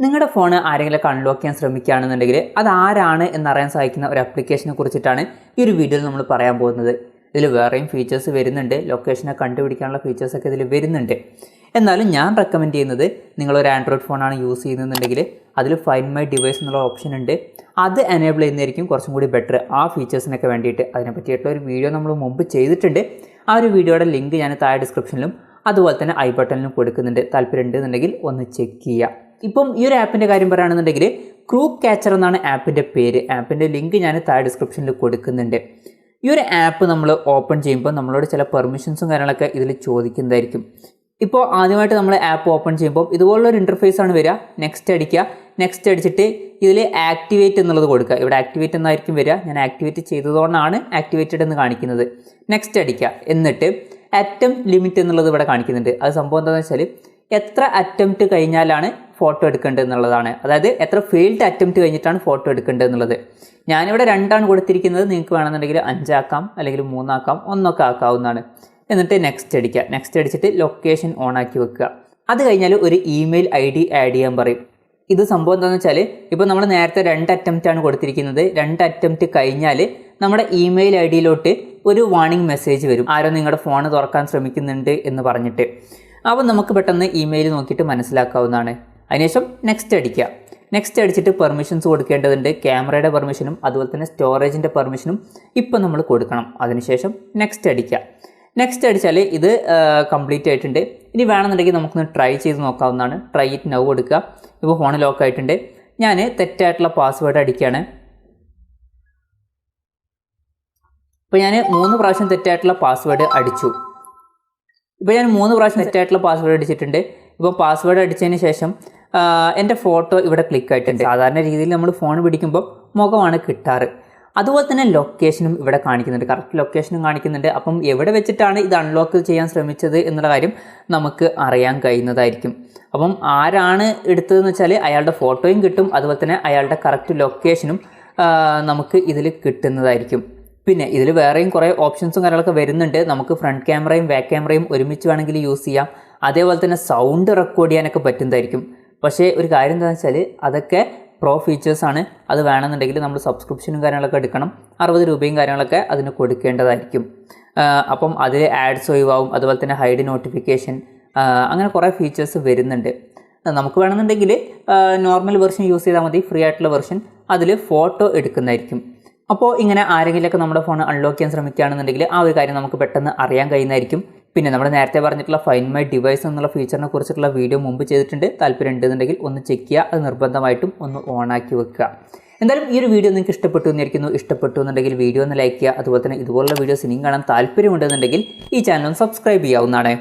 നിങ്ങളുടെ ഫോൺ ആരെങ്കിലും അൺലോക്ക് ചെയ്യാൻ ശ്രമിക്കുകയാണെന്നുണ്ടെങ്കിൽ അത് ആരാണ് എന്നറിയാൻ സഹായിക്കുന്ന ഒരു ആപ്ലിക്കേഷനെ കുറിച്ചിട്ടാണ് ഈ ഒരു വീഡിയോയിൽ നമ്മൾ പറയാൻ പോകുന്നത്. ഇതിൽ വേറെയും ഫീച്ചേഴ്സ് വരുന്നുണ്ട്, ലൊക്കേഷനെ കണ്ടുപിടിക്കാനുള്ള ഫീച്ചേഴ്സൊക്കെ ഇതിൽ വരുന്നുണ്ട്. എന്നാലും ഞാൻ റെക്കമെൻഡ് ചെയ്യുന്നത് നിങ്ങളൊരു ആൻഡ്രോയിഡ് ഫോണാണ് യൂസ് ചെയ്യുന്നതെന്നുണ്ടെങ്കിൽ അതിൽ ഫൈൻഡ് മൈ ഡിവൈസ് എന്നുള്ള ഓപ്ഷൻ ഉണ്ട്, അത് എനേബിൾ ചെയ്യുന്നതായിരിക്കും കുറച്ചും കൂടി ബെറ്റർ ആ ഫീച്ചേഴ്സിനൊക്കെ വേണ്ടിയിട്ട്. അതിനെ പറ്റിയിട്ടുള്ള ഒരു വീഡിയോ നമ്മൾ മുമ്പ് ചെയ്തിട്ടുണ്ട്. ആ ഒരു വീഡിയോയുടെ ലിങ്ക് ഞാൻ താഴെ ഡിസ്ക്രിപ്ഷനിലും അതുപോലെ തന്നെ ഐ ബട്ടണിലും കൊടുക്കുന്നുണ്ട്. താല്പര്യം ഉണ്ടെന്നുണ്ടെങ്കിൽ ഒന്ന് ചെക്ക് ചെയ്യുക. ഇപ്പം ഈ ഒരു ആപ്പിൻ്റെ കാര്യം പറയുകയാണെന്നുണ്ടെങ്കിൽ ക്രൂക്ക്കാച്ചർ എന്നാണ് ആപ്പിൻ്റെ പേര്. ആപ്പിൻ്റെ ലിങ്ക് ഞാൻ താഴെ ഡിസ്ക്രിപ്ഷനിൽ കൊടുക്കുന്നുണ്ട്. ഈ ഒരു ആപ്പ് നമ്മൾ ഓപ്പൺ ചെയ്യുമ്പോൾ നമ്മളോട് ചില പെർമിഷൻസും കാര്യങ്ങളൊക്കെ ഇതിൽ ചോദിക്കുന്നതായിരിക്കും. ഇപ്പോൾ ആദ്യമായിട്ട് നമ്മൾ ആപ്പ് ഓപ്പൺ ചെയ്യുമ്പോൾ ഇതുപോലുള്ളൊരു ഇൻ്റർഫേസാണ് വരിക. നെക്സ്റ്റ് അടിക്കുക. നെക്സ്റ്റ് അടിച്ചിട്ട് ഇതിൽ ആക്ടിവേറ്റ് എന്നുള്ളത് കൊടുക്കുക. ഇവിടെ ആക്ടിവേറ്റ് എന്നായിരിക്കും വരിക. ഞാൻ ആക്ടിവേറ്റ് ചെയ്തതുകൊണ്ടാണ് ആക്ടിവേറ്റഡ് എന്ന് കാണിക്കുന്നത്. നെക്സ്റ്റ് അടിക്കുക. എന്നിട്ട് അറ്റംപ്റ്റ് ലിമിറ്റ് എന്നുള്ളത് ഇവിടെ കാണിക്കുന്നുണ്ട്. അത് സംഭവം എന്താണെന്ന് വെച്ചാൽ എത്ര അറ്റംപ്റ്റ് കഴിഞ്ഞാലാണ് ഫോട്ടോ എടുക്കേണ്ടത് എന്നുള്ളതാണ്. അതായത് എത്ര ഫെയിൽഡ് അറ്റംപ്റ്റ് കഴിഞ്ഞിട്ടാണ് ഫോട്ടോ എടുക്കേണ്ടത് എന്നുള്ളത്. ഞാനിവിടെ 2 കൊടുത്തിരിക്കുന്നത്. നിങ്ങൾക്ക് വേണമെന്നുണ്ടെങ്കിൽ 5 ആക്കാം, അല്ലെങ്കിൽ 3 ആക്കാം, 1 ഒക്കെ ആക്കാവുന്നതാണ്. എന്നിട്ട് നെക്സ്റ്റ് അടിക്കുക. നെക്സ്റ്റ് അടിച്ചിട്ട് ലൊക്കേഷൻ ഓൺ ആക്കി വെക്കുക. അത് കഴിഞ്ഞാൽ ഒരു ഇമെയിൽ ID ആഡ് ചെയ്യാൻ പറയും. ഇത് സംഭവം എന്താണെന്ന് വെച്ചാൽ ഇപ്പോൾ നമ്മൾ നേരത്തെ 2 അറ്റംപ്റ്റാണ് കൊടുത്തിരിക്കുന്നത്. 2 അറ്റംപ്റ്റ് കഴിഞ്ഞാൽ നമ്മുടെ ഇമെയിൽ IDയിലോട്ട് ഒരു വാർണിംഗ് മെസ്സേജ് വരും, ആരോ നിങ്ങളുടെ ഫോൺ തുറക്കാൻ ശ്രമിക്കുന്നുണ്ട് എന്ന് പറഞ്ഞിട്ട്. അപ്പോൾ നമുക്ക് പെട്ടെന്ന് ഇമെയിൽ നോക്കിയിട്ട് മനസ്സിലാക്കാവുന്നതാണ്. അതിനുശേഷം നെക്സ്റ്റ് അടിക്കുക. നെക്സ്റ്റ് അടിച്ചിട്ട് പെർമിഷൻസ് കൊടുക്കേണ്ടതുണ്ട്. ക്യാമറയുടെ പെർമിഷനും അതുപോലെ തന്നെ സ്റ്റോറേജിൻ്റെ പെർമിഷനും ഇപ്പം നമ്മൾ കൊടുക്കണം. അതിനുശേഷം നെക്സ്റ്റ് അടിക്കുക. നെക്സ്റ്റ് അടിച്ചാൽ ഇത് കംപ്ലീറ്റ് ആയിട്ടുണ്ട്. ഇനി വേണമെന്നുണ്ടെങ്കിൽ നമുക്കൊന്ന് ട്രൈ ചെയ്ത് നോക്കാവുന്നതാണ്. ട്രൈ ഇറ്റ് നൗ കൊടുക്കുക. ഇപ്പോൾ ഫോൺ ലോക്ക് ആയിട്ടുണ്ട്. ഞാൻ തെറ്റായിട്ടുള്ള പാസ്വേഡ് അടിക്കുകയാണ്. ഇപ്പോൾ ഞാൻ 3 പ്രാവശ്യം തെറ്റായിട്ടുള്ള പാസ്വേഡ് അടിച്ചു. ഇപ്പോൾ ഞാൻ 3 പ്രാവശ്യം തെറ്റായിട്ടുള്ള പാസ്വേഡ് അടിച്ചിട്ടുണ്ട്. ഇപ്പോൾ പാസ്വേഡ് അടിച്ചതിന് ശേഷം എൻ്റെ ഫോട്ടോ ഇവിടെ ക്ലിക്ക് ആയിട്ടുണ്ട്. സാധാരണ രീതിയിൽ നമ്മൾ ഫോൺ പിടിക്കുമ്പോൾ മുഖമാണ് കിട്ടാറ്. അതുപോലെ തന്നെ ലൊക്കേഷനും ഇവിടെ കാണിക്കുന്നുണ്ട്, കറക്റ്റ് ലൊക്കേഷനും കാണിക്കുന്നുണ്ട്. അപ്പം എവിടെ വെച്ചിട്ടാണ് ഇത് അൺലോക്ക് ചെയ്യാൻ ശ്രമിച്ചത് എന്നുള്ള കാര്യം നമുക്ക് അറിയാൻ കഴിയുന്നതായിരിക്കും. അപ്പം ആരാണ് എടുത്തതെന്ന് വെച്ചാൽ അയാളുടെ ഫോട്ടോയും കിട്ടും, അതുപോലെ തന്നെ അയാളുടെ കറക്റ്റ് ലൊക്കേഷനും നമുക്ക് ഇതിൽ കിട്ടുന്നതായിരിക്കും. പിന്നെ ഇതിൽ വേറെയും കുറേ ഓപ്ഷൻസും കാര്യങ്ങളൊക്കെ വരുന്നുണ്ട്. നമുക്ക് ഫ്രണ്ട് ക്യാമറയും ബാക്ക് ക്യാമറയും ഒരുമിച്ച് വേണമെങ്കിൽ യൂസ് ചെയ്യാം. അതേപോലെ തന്നെ സൗണ്ട് റെക്കോർഡ് ചെയ്യാനൊക്കെ പറ്റുന്നതായിരിക്കും. പക്ഷേ ഒരു കാര്യം എന്താണെന്ന് വെച്ചാൽ അതൊക്കെ പ്രോ ഫീച്ചേഴ്സാണ്. അത് വേണമെന്നുണ്ടെങ്കിൽ നമ്മൾ സബ്സ്ക്രിപ്ഷനും കാര്യങ്ങളൊക്കെ എടുക്കണം. 60 രൂപയും കാര്യങ്ങളൊക്കെ അതിന് കൊടുക്കേണ്ടതായിരിക്കും. അപ്പം അതിൽ ആഡ്സ് ഒഴിവാവും, അതുപോലെ തന്നെ ഹൈഡ് നോട്ടിഫിക്കേഷൻ, അങ്ങനെ കുറേ ഫീച്ചേഴ്സ് വരുന്നുണ്ട്. നമുക്ക് വേണമെന്നുണ്ടെങ്കിൽ നോർമൽ വെർഷൻ യൂസ് ചെയ്താൽ മതി. ഫ്രീ ആയിട്ടുള്ള വെർഷൻ അതിൽ ഫോട്ടോ എടുക്കുന്നതായിരിക്കും. അപ്പോൾ ഇങ്ങനെ ആരെങ്കിലുമൊക്കെ നമ്മുടെ ഫോൺ അൺലോക്ക് ചെയ്യാൻ ശ്രമിക്കുകയാണെന്നുണ്ടെങ്കിൽ ആ ഒരു കാര്യം നമുക്ക് പെട്ടെന്ന് അറിയാൻ കഴിയുന്നതായിരിക്കും. പിന്നെ നമ്മൾ നേരത്തെ പറഞ്ഞിട്ടുള്ള ഫൈൻഡ് മൈ ഡിവൈസ് എന്നുള്ള ഫീച്ചറിനെ കുറിച്ചിട്ടുള്ള വീഡിയോ മുമ്പ് ചെയ്തിട്ടുണ്ട്. താല്പര്യം ഉണ്ടെന്നുണ്ടെങ്കിൽ ഒന്ന് ചെക്ക് ചെയ്യുക. അത് നിർബന്ധമായിട്ടും ഒന്ന് ഓണാക്കി വെക്കുക. എന്തായാലും ഈ ഒരു വീഡിയോ നിങ്ങൾക്ക് ഇഷ്ടപ്പെട്ടു എന്നിരിക്കുന്നു. ഇഷ്ടപ്പെട്ടു എന്നുണ്ടെങ്കിൽ വീഡിയോ ഒന്ന് ലൈക്ക് ചെയ്യുക. അതുപോലെ തന്നെ ഇതുപോലുള്ള വീഡിയോസ് ഇനിയും കാണാൻ താല്പര്യമുണ്ടെന്നുണ്ടെങ്കിൽ ഈ ചാനൽ ഒന്ന് സബ്സ്ക്രൈബ് ചെയ്യാവുന്നതാണ്.